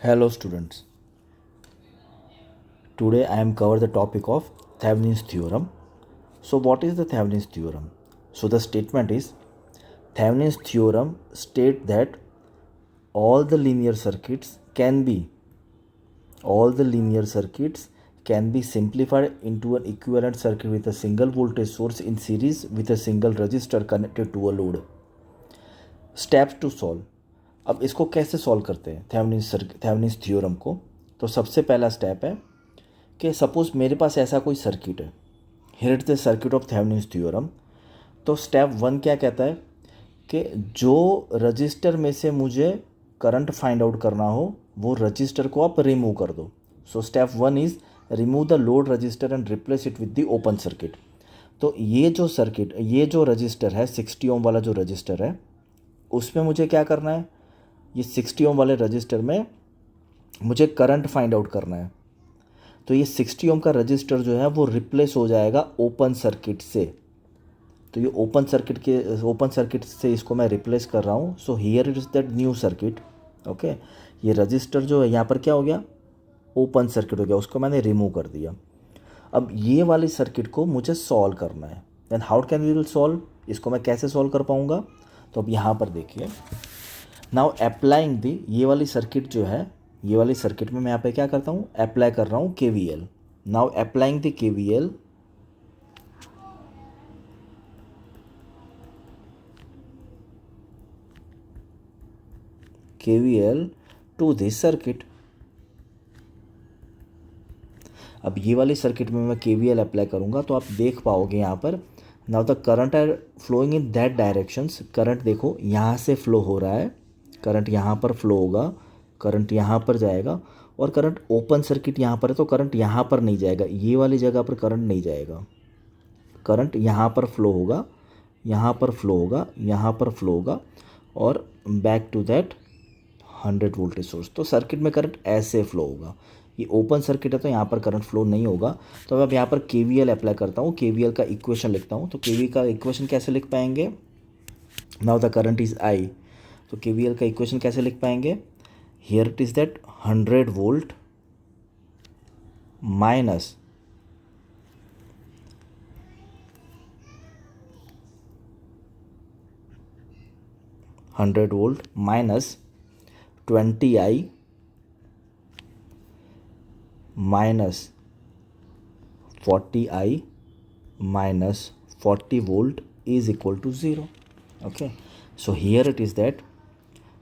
Hello students, today I am cover the topic of Thevenin's theorem. So what is the Thevenin's theorem? So the statement is Thevenin's theorem state that all the linear circuits can be simplified into an equivalent circuit with a single voltage source in series with a single resistor connected to a load. Steps to solve. अब इसको कैसे solve करते हैं Thevenin's theorem को? तो सबसे पहला step है कि सपोज मेरे पास ऐसा कोई सर्किट है, here it the circuit of Thevenin's theorem. तो स्टेप 1 क्या कहता है कि जो रजिस्टर में से मुझे करंट फाइंड आउट करना हो वो रजिस्टर को आप रिमूव कर दो। So step 1 is remove the load register and replace it with the open circuit. तो ये जो रजिस्टर है 60 ओम वाला जो रजिस्टर है उसमें मुझे क्या करना है, ये 60 ओम वाले रजिस्टर में मुझे करंट फाइंड आउट करना है। तो ये 60 ओम का रजिस्टर जो है वो रिप्लेस हो जाएगा ओपन सर्किट से। तो ये ओपन सर्किट से इसको मैं रिप्लेस कर रहा हूँ। So here it is that new circuit. Okay, ये रजिस्टर जो है यहाँ पर क्या हो गया, ओपन सर्किट हो गया, उसको मैंने रिमूव कर दिया। अब ये वाली सर्किट को मुझे सॉल्व करना है। Then how can we will solve, इसको मैं कैसे सॉल्व कर पाऊँगा? तो अब यहाँ पर देखिए, नाउ अप्लाइंग दी ये वाली सर्किट जो है, ये वाली सर्किट में मैं यहाँ पे क्या करता हूँ, अप्लाई कर रहा हूँ KVL। Now applying the KVL to this circuit. अब ये वाली सर्किट में मैं KVL अप्लाई करूँगा तो आप देख पाओगे यहाँ पर, now the current are flowing in that directions. Current देखो यहाँ से फ्लो हो रहा है, करंट यहाँ पर फ्लो होगा, करंट यहाँ पर जाएगा, और करंट ओपन सर्किट यहाँ पर है तो करंट यहाँ पर नहीं जाएगा, ये वाली जगह पर करंट नहीं जाएगा। करंट यहाँ पर फ्लो होगा, यहाँ पर फ्लो होगा, यहाँ पर फ्लो होगा, और back to that 100 voltage source. तो सर्किट में करंट ऐसे फ्लो होगा। ये ओपन सर्किट है तो यहाँ पर करंट फ्लो नहीं होगा। तो अब यहाँ पर KVL अप्लाई करता हूँ, KVL का इक्वेशन लिखता हूँ। तो KVL का इक्वेशन कैसे लिख पाएंगे? Now the current is I। तो KVL का इक्वेशन कैसे लिख पाएंगे? Here it is that 100 volt minus 20I minus 40I minus 40 volt is equal to 0. Okay, so here it is that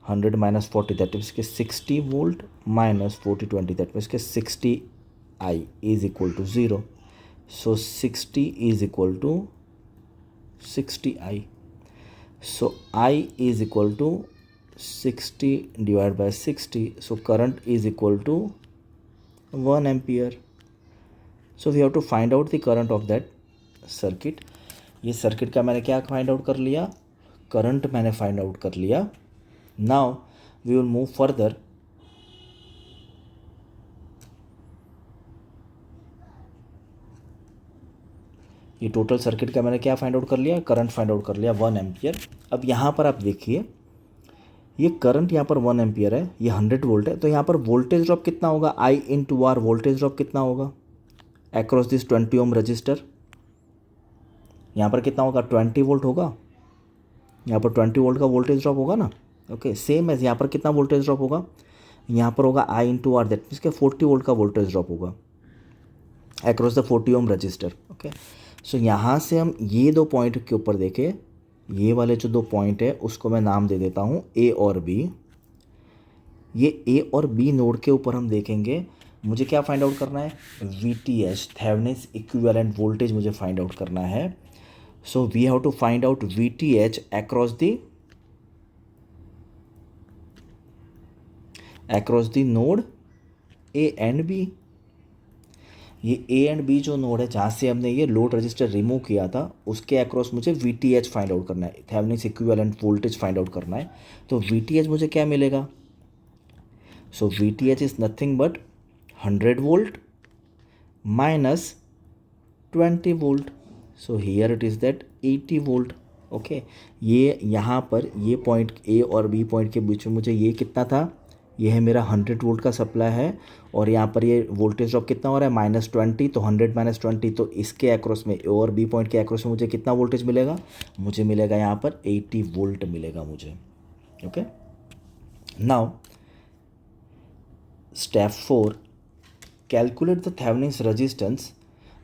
100 minus 40, that is 60 volt, minus 40 20, that means 60I is equal to 0. So 60 is equal to 60I. So I is equal to 60 divided by 60. So current is equal to 1 ampere. So we have to find out the current of that circuit. ये circuit का मैंने क्या find out कर लिया, current मैंने find out कर लिया। Now we will move further. ये टोटल सर्किट का मैंने क्या फाइंड आउट कर लिया, करंट फाइंड आउट कर लिया 1 एम्पियर। अब यहाँ पर आप देखिए, ये करंट यहाँ पर 1 एम्पियर है, ये 100 वोल्ट है, तो यहाँ पर वोल्टेज ड्रॉप कितना होगा, I into R voltage drop कितना होगा अक्रॉस दिस 20 ओम रजिस्टर। यहाँ पर कितना होगा, 20 वोल्ट होगा, यहाँ पर 20 वोल्ट का वोल्टेज ड्रॉप होगा ना। ओके, सेम एज यहाँ पर कितना वोल्टेज ड्रॉप होगा, यहाँ पर होगा I into R, that means के 40 वोल्ट का वोल्टेज ड्रॉप होगा across the 40 ohm resistor. Okay, so यहाँ से हम ये दो पॉइंट के ऊपर देखें, ये वाले जो दो पॉइंट है उसको मैं नाम दे देता हूँ A और B। ये A और B नोड के ऊपर हम देखेंगे, मुझे क्या फाइंड आउट करना है, VTH थेवेनिन्स इक्विवेलेंट वोल्टेज मुझे फाइंड आउट करना है। So we have to find out VTH across the node A and B। ये A एंड B जो नोड है जहाँ से हमने ये लोड रजिस्टर रिमूव किया था उसके अक्रॉस मुझे VTH फाइंड आउट करना है, Thevenin's equivalent voltage find out करना है। तो VTH मुझे क्या मिलेगा, सो VTH is nothing but 100 volt minus 20 volt. So here it is that 80 volt. Okay, ये यहाँ पर ये पॉइंट A और B पॉइंट के बीच में मुझे ये कितना था, ये है मेरा 100 वोल्ट का सप्लाई है और यहाँ पर ये वोल्टेज ड्रॉप कितना हो रहा है -20, तो 100 -20, तो इसके अक्रॉस में और बी पॉइंट के अक्रॉस में मुझे कितना वोल्टेज मिलेगा, मुझे मिलेगा यहाँ पर 80 वोल्ट मिलेगा मुझे। Okay, now step 4, calculate the Thevenin's resistance,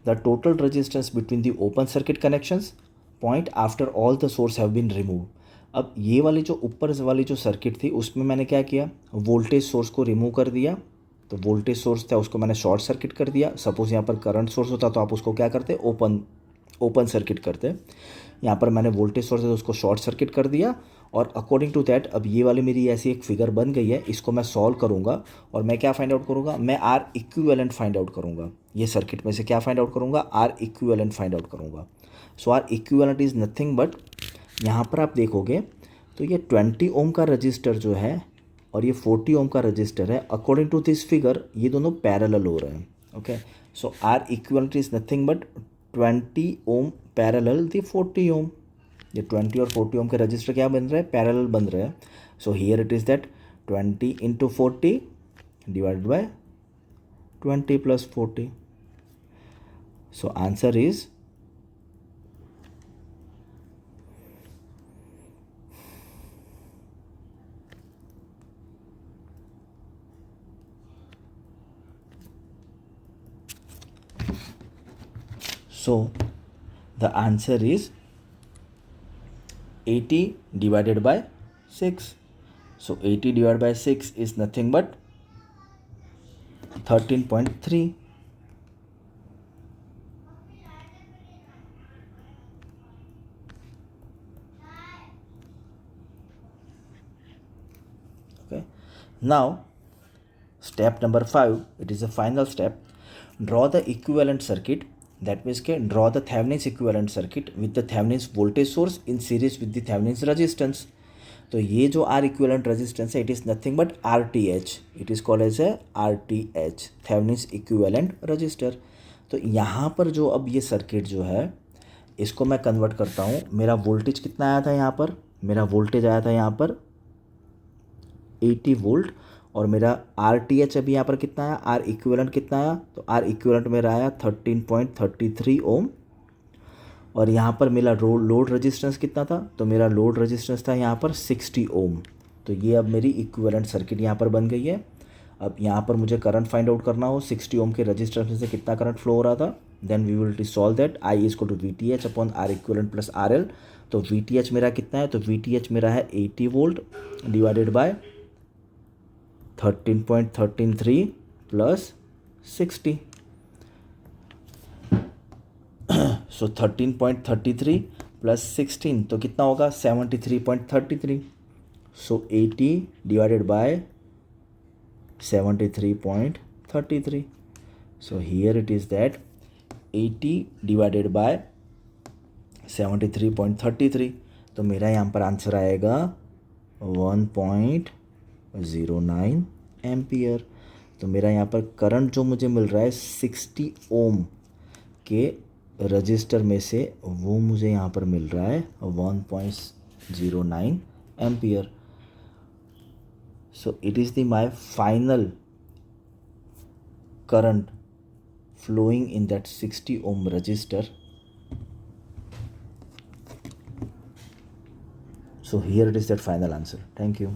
the total resistance between the open circuit connections point after all the source have been remove. अब ये वाली जो ऊपर वाली जो सर्किट थी उसमें मैंने क्या किया, वोल्टेज सोर्स को रिमूव कर दिया। तो वोल्टेज सोर्स था उसको मैंने शॉर्ट सर्किट कर दिया। सपोज़ यहाँ पर करंट सोर्स होता तो आप उसको क्या करते, ओपन सर्किट करते। यहाँ पर मैंने वोल्टेज सोर्स है तो उसको शॉर्ट सर्किट कर दिया और अकॉर्डिंग टू दैट अब ये वाली मेरी ऐसी एक फिगर बन गई है। इसको मैं सॉल्व करूँगा और मैं क्या फाइंड आउट करूँगा, मैं आर इक्विवेलेंट फाइंड आउट करूँगा। ये सर्किट में से क्या फाइंड आउट करूँगा, आर इक्विवेलेंट फाइंड आउट करूँगा। So R equivalent is nothing but, यहाँ पर आप देखोगे तो ये 20 ओम का रजिस्टर जो है और ये 40 ओम का रजिस्टर है। अकॉर्डिंग टू दिस फिगर ये दोनों पैरेलल हो रहे हैं। Okay, so R equivalent is nothing but 20 ohm parallel the 40 ohm. ये 20 और 40 ओम के रजिस्टर क्या बन रहे हैं, पैरेलल बन रहे हैं। So here it is that 20 × 40 divided by 20 + 40। So answer is So the answer is 80 divided by 6. So 80 divided by 6 is nothing but 13.3. Okay. Now step number 5, it is the final step. Draw the equivalent circuit. That means के draw the Thevenin's equivalent circuit with the Thevenin's voltage source in series with the Thevenin's resistance. तो ये जो R equivalent resistance है, it is nothing but RTH. It is called as a RTH, Thevenin's equivalent resistor. तो यहाँ पर जो अब ये सर्किट जो है इसको मैं कन्वर्ट करता हूँ। मेरा वोल्टेज कितना आया था यहाँ पर, मेरा वोल्टेज आया था यहाँ पर 80 वोल्ट और मेरा आर टी एच अभी यहाँ पर कितना आया, आर इक्विवेलेंट कितना आया, तो आर इक्विवेलेंट मेरा आया 13.33 ओम। और यहाँ पर मेरा लोड रेजिस्टेंस कितना था, तो मेरा लोड रेजिस्टेंस था यहाँ पर 60 ओम। तो ये अब मेरी इक्विवेलेंट सर्किट यहाँ पर बन गई है। अब यहाँ पर मुझे करंट फाइंड आउट करना हो, 60 ओम के रेजिस्टेंस में से कितना करंट फ्लो हो रहा था, then we will solve that. I is equal to V T H upon R equivalent plus R L. तो वी टी एच मेरा कितना है, तो वी टी एच मेरा है 80 volt divided by 13.13 plus 60। So 13.33 plus 16 तो कितना होगा, 73.33। सो 80 divided by 73.33। So here it is that 80 divided by 73.33। तो मेरा यहाँ पर आंसर आएगा 1.09 एम्पियर। तो मेरा यहाँ पर करंट जो मुझे मिल रहा है 60 ओम के रजिस्टर में से वो मुझे यहाँ पर मिल रहा है 1.09 ampere. So it is the my final current flowing in that 60 ohm resistor. So here it is that final answer. Thank you.